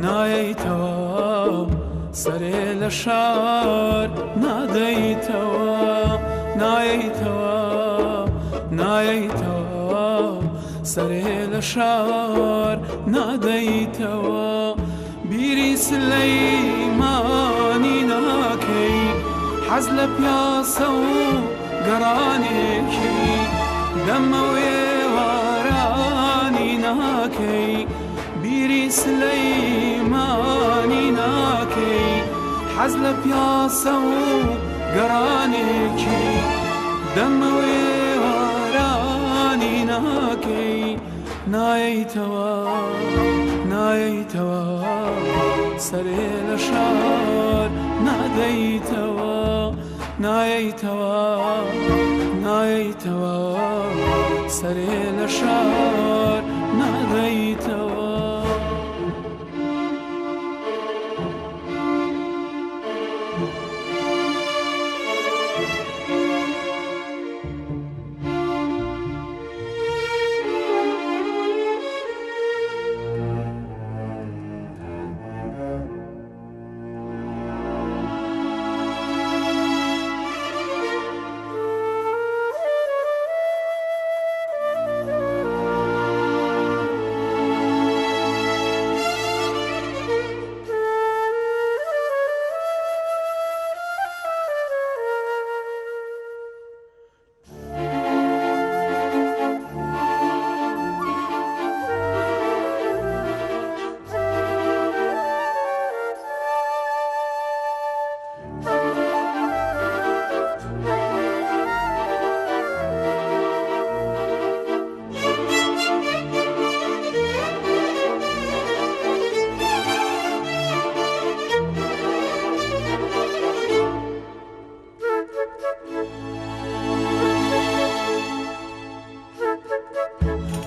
نایەیتەوە سەرێ لە شار نادەیتەوە نایەیتەوە سەرێ لە شار نادەیتەوە بیری سلەیمانی ناکەی حەز لە پیاسە و گەڕانێکی دەمەوێ وارانی ناکەی بیری سلەیمانی ناکەی حەز لە پیاسە و گەڕانێکی دەمەوێ وارانی ناکەی نایەیتەوە سەرێ لە شار نایەیتەوە سەرێ لە شار نادەیتەوە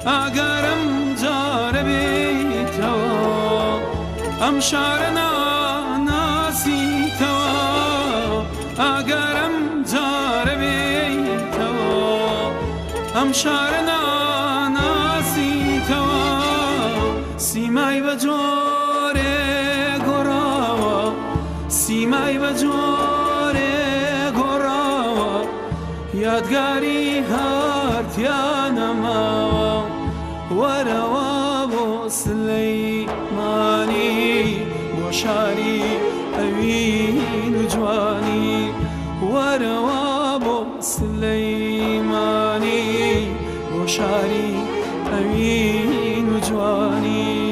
ئەگەرم جارە بێیتەوە ئەم شارە ناناسیتەوە ئەگەرم جارە بێیتەوە ئەم شارە ناناسیتەوە سیمای بە جۆرێ گۆڕاوە سیمای بە جۆرێ گۆڕاوە یادگاری هاتیانەماوە وەرەوە بۆ سلەیمانی بۆ شاری ئەوین و جوانی وەرەوە بۆ سلەیمانی بۆ شاری ئەوین و جوانی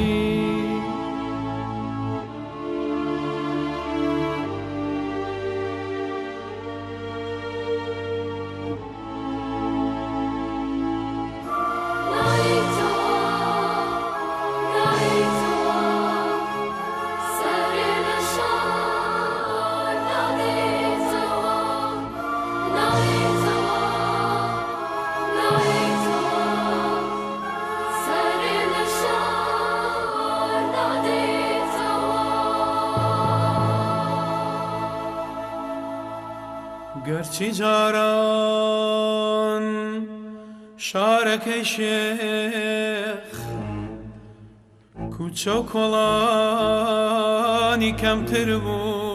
گەرچی جاران شارەکەی شێخ کوچە و کۆڵانی کەمتر بوو